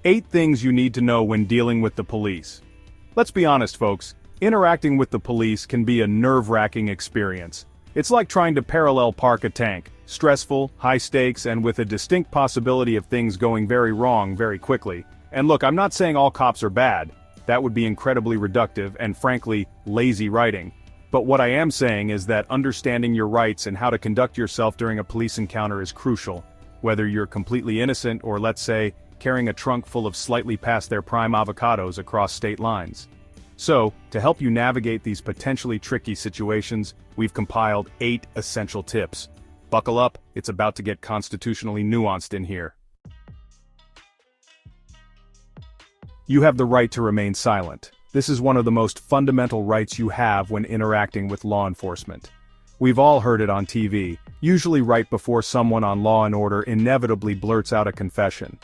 8 things you need to know when dealing with the police. Let's be honest, folks. Interacting with the police can be a nerve-wracking experience. It's like trying to parallel park a tank. Stressful, high stakes, and with a distinct possibility of things going very wrong very quickly. And look, I'm not saying all cops are bad. That would be incredibly reductive and frankly, lazy writing. But what I am saying is that understanding your rights and how to conduct yourself during a police encounter is crucial. Whether you're completely innocent or, let's say, carrying a trunk full of slightly past their prime avocados across state lines. So, to help you navigate these potentially tricky situations, we've compiled 8 essential tips. Buckle up, it's about to get constitutionally nuanced in here. You have the right to remain silent. This is one of the most fundamental rights you have when interacting with law enforcement. We've all heard it on TV, usually right before someone on Law & Order inevitably blurts out a confession.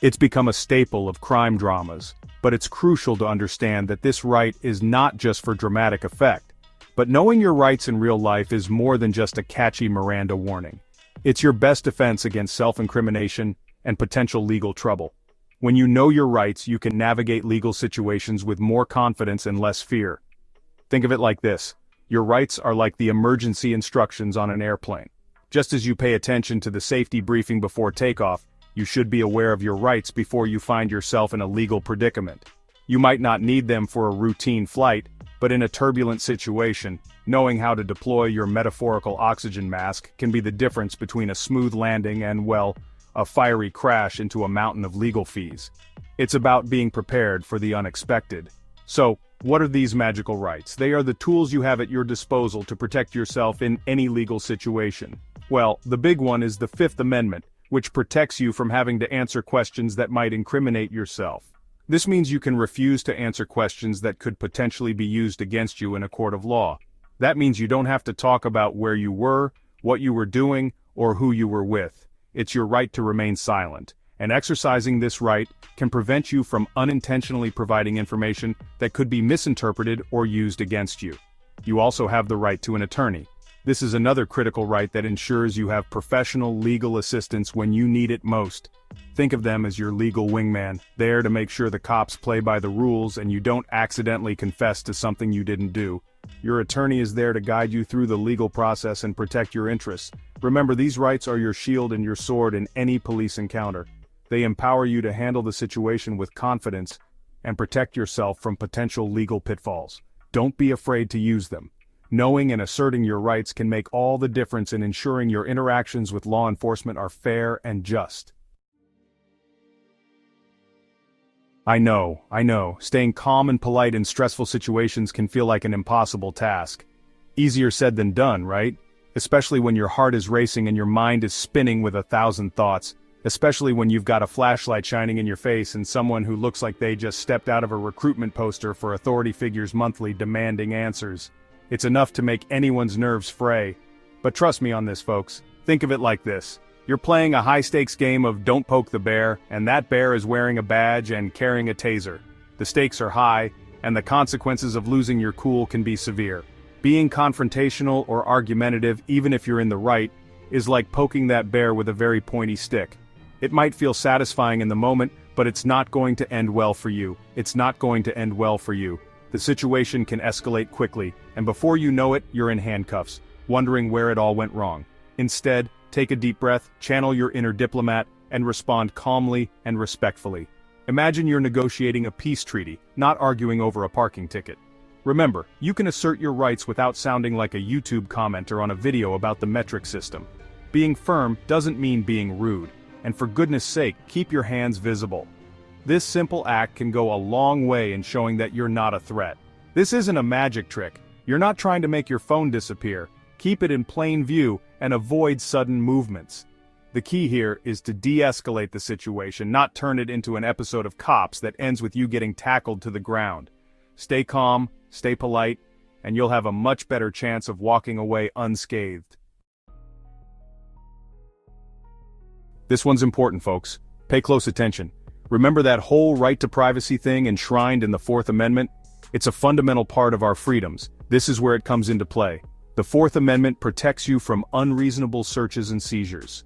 It's become a staple of crime dramas, but it's crucial to understand that this right is not just for dramatic effect. But knowing your rights in real life is more than just a catchy Miranda warning. It's your best defense against self-incrimination and potential legal trouble. When you know your rights, you can navigate legal situations with more confidence and less fear. Think of it like this. Your rights are like the emergency instructions on an airplane. Just as you pay attention to the safety briefing before takeoff, you should be aware of your rights before you find yourself in a legal predicament. You might not need them for a routine flight, but in a turbulent situation, knowing how to deploy your metaphorical oxygen mask can be the difference between a smooth landing and, well, a fiery crash into a mountain of legal fees. It's about being prepared for the unexpected. So, what are these magical rights? They are the tools you have at your disposal to protect yourself in any legal situation. Well, the big one is the Fifth Amendment, which protects you from having to answer questions that might incriminate yourself. This means you can refuse to answer questions that could potentially be used against you in a court of law. That means you don't have to talk about where you were, what you were doing, or who you were with. It's your right to remain silent, and exercising this right can prevent you from unintentionally providing information that could be misinterpreted or used against you. You also have the right to an attorney. This is another critical right that ensures you have professional legal assistance when you need it most. Think of them as your legal wingman, there to make sure the cops play by the rules and you don't accidentally confess to something you didn't do. Your attorney is there to guide you through the legal process and protect your interests. Remember, these rights are your shield and your sword in any police encounter. They empower you to handle the situation with confidence and protect yourself from potential legal pitfalls. Don't be afraid to use them. Knowing and asserting your rights can make all the difference in ensuring your interactions with law enforcement are fair and just. I know, staying calm and polite in stressful situations can feel like an impossible task. Easier said than done, right? Especially when your heart is racing and your mind is spinning with 1,000 thoughts. Especially when you've got a flashlight shining in your face and someone who looks like they just stepped out of a recruitment poster for Authority Figures Monthly demanding answers. It's enough to make anyone's nerves fray. But trust me on this, folks. Think of it like this. You're playing a high-stakes game of Don't Poke the Bear, and that bear is wearing a badge and carrying a taser. The stakes are high, and the consequences of losing your cool can be severe. Being confrontational or argumentative, even if you're in the right, is like poking that bear with a very pointy stick. It might feel satisfying in the moment, but it's not going to end well for you. It's not going to end well for you. The situation can escalate quickly, and before you know it, you're in handcuffs, wondering where it all went wrong. Instead, take a deep breath, channel your inner diplomat, and respond calmly and respectfully. Imagine you're negotiating a peace treaty, not arguing over a parking ticket. Remember, you can assert your rights without sounding like a YouTube commenter on a video about the metric system. Being firm doesn't mean being rude, and for goodness sake, keep your hands visible. This simple act can go a long way in showing that you're not a threat. This isn't a magic trick. You're not trying to make your phone disappear. Keep it in plain view and avoid sudden movements. The key here is to de-escalate the situation, not turn it into an episode of Cops that ends with you getting tackled to the ground. Stay calm, stay polite, and you'll have a much better chance of walking away unscathed. This one's important, folks. Pay close attention. Remember that whole right to privacy thing enshrined in the Fourth Amendment? It's a fundamental part of our freedoms. This is where it comes into play. The Fourth Amendment protects you from unreasonable searches and seizures.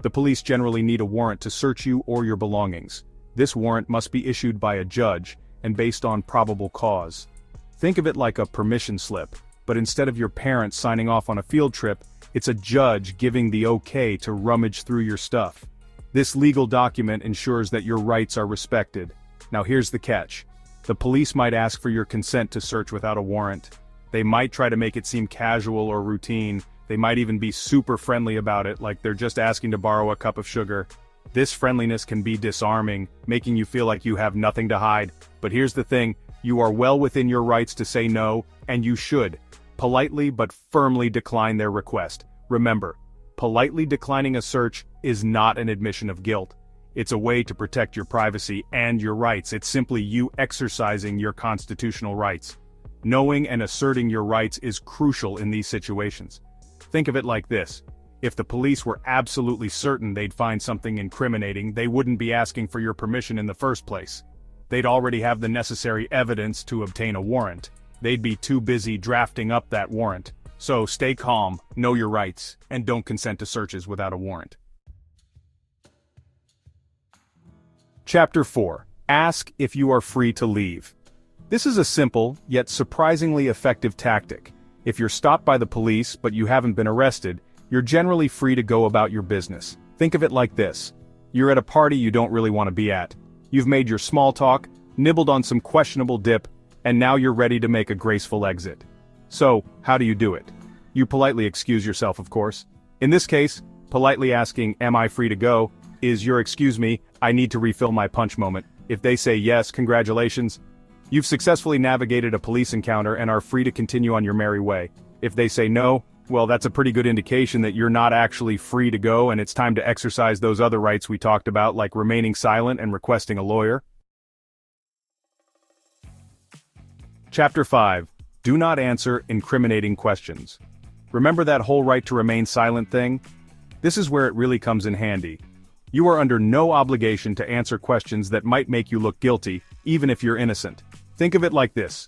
The police generally need a warrant to search you or your belongings. This warrant must be issued by a judge, and based on probable cause. Think of it like a permission slip, but instead of your parents signing off on a field trip, it's a judge giving the okay to rummage through your stuff. This legal document ensures that your rights are respected. Now here's the catch. The police might ask for your consent to search without a warrant. They might try to make it seem casual or routine. They might even be super friendly about it, like they're just asking to borrow a cup of sugar. This friendliness can be disarming, making you feel like you have nothing to hide. But here's the thing, you are well within your rights to say no, and you should. Politely but firmly decline their request. Remember, politely declining a search is not an admission of guilt. It's a way to protect your privacy and your rights. It's simply you exercising your constitutional rights. Knowing and asserting your rights is crucial in these situations. Think of it like this. If the police were absolutely certain they'd find something incriminating, they wouldn't be asking for your permission in the first place. They'd already have the necessary evidence to obtain a warrant. They'd be too busy drafting up that warrant. So stay calm, know your rights, and don't consent to searches without a warrant. Chapter 4. Ask if you are free to leave. This is a simple, yet surprisingly effective tactic. If you're stopped by the police but you haven't been arrested, you're generally free to go about your business. Think of it like this. You're at a party you don't really want to be at. You've made your small talk, nibbled on some questionable dip, and now you're ready to make a graceful exit. So, how do you do it? You politely excuse yourself, of course. In this case, politely asking, "Am I free to go?" is your "excuse me, I need to refill my punch" moment. If they say yes, congratulations. You've successfully navigated a police encounter and are free to continue on your merry way. If they say no, well, that's a pretty good indication that you're not actually free to go and it's time to exercise those other rights we talked about, like remaining silent and requesting a lawyer. Chapter 5. Do not answer incriminating questions. Remember that whole right to remain silent thing? This is where it really comes in handy. You are under no obligation to answer questions that might make you look guilty, even if you're innocent. Think of it like this.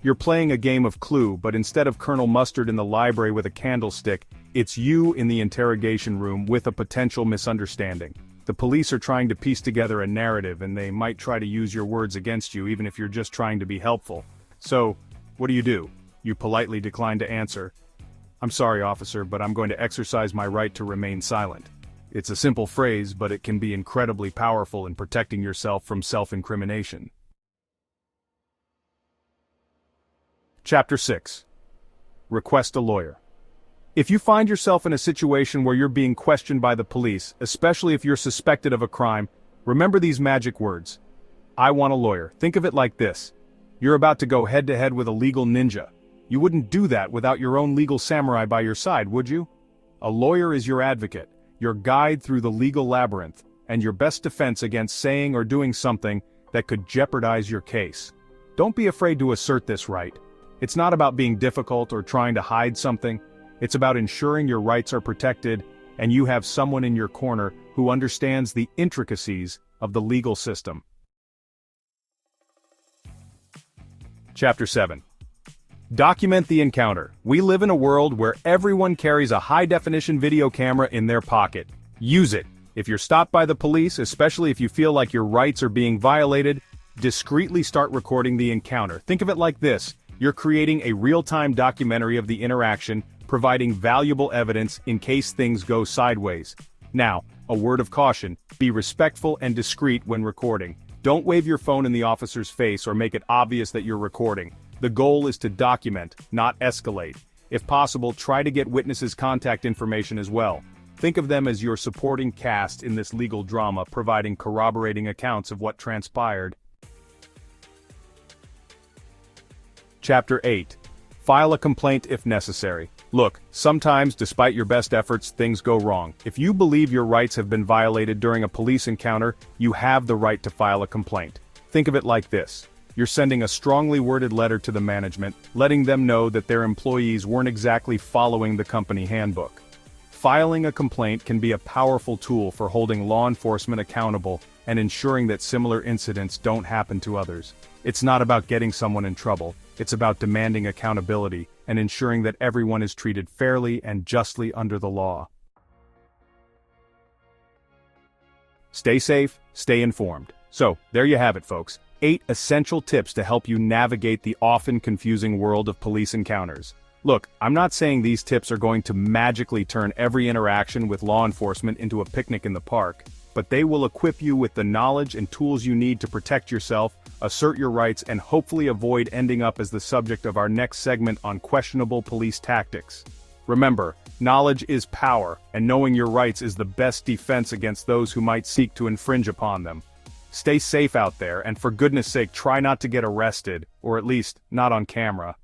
You're playing a game of Clue, but instead of Colonel Mustard in the library with a candlestick, it's you in the interrogation room with a potential misunderstanding. The police are trying to piece together a narrative and they might try to use your words against you even if you're just trying to be helpful. So, what do? You politely decline to answer. "I'm sorry, officer, but I'm going to exercise my right to remain silent." It's a simple phrase, but it can be incredibly powerful in protecting yourself from self-incrimination. Chapter 6. Request a lawyer. If you find yourself in a situation where you're being questioned by the police, especially if you're suspected of a crime, remember these magic words. I want a lawyer. Think of it like this. You're about to go head-to-head with a legal ninja. You wouldn't do that without your own legal samurai by your side, would you? A lawyer is your advocate, your guide through the legal labyrinth, and your best defense against saying or doing something that could jeopardize your case. Don't be afraid to assert this right. It's not about being difficult or trying to hide something. It's about ensuring your rights are protected and you have someone in your corner who understands the intricacies of the legal system. Chapter 7. Document the encounter. We live in a world where everyone carries a high-definition video camera in their pocket. Use it. If you're stopped by the police, especially if you feel like your rights are being violated, discreetly start recording the encounter. Think of it like this. You're creating a real-time documentary of the interaction, providing valuable evidence in case things go sideways. Now, a word of caution, be respectful and discreet when recording. Don't wave your phone in the officer's face or make it obvious that you're recording. The goal is to document, not escalate. If possible, try to get witnesses' contact information as well. Think of them as your supporting cast in this legal drama, providing corroborating accounts of what transpired. Chapter 8. File a complaint if necessary. Look, sometimes, despite your best efforts, things go wrong. If you believe your rights have been violated during a police encounter, you have the right to file a complaint. Think of it like this. You're sending a strongly worded letter to the management, letting them know that their employees weren't exactly following the company handbook. Filing a complaint can be a powerful tool for holding law enforcement accountable and ensuring that similar incidents don't happen to others. It's not about getting someone in trouble, it's about demanding accountability and ensuring that everyone is treated fairly and justly under the law. Stay safe, stay informed. So, there you have it, folks. 8 essential tips to help you navigate the often confusing world of police encounters. Look, I'm not saying these tips are going to magically turn every interaction with law enforcement into a picnic in the park, but they will equip you with the knowledge and tools you need to protect yourself, assert your rights, and hopefully avoid ending up as the subject of our next segment on questionable police tactics. Remember, knowledge is power, and knowing your rights is the best defense against those who might seek to infringe upon them. Stay safe out there, and for goodness sake, try not to get arrested, or at least, not on camera.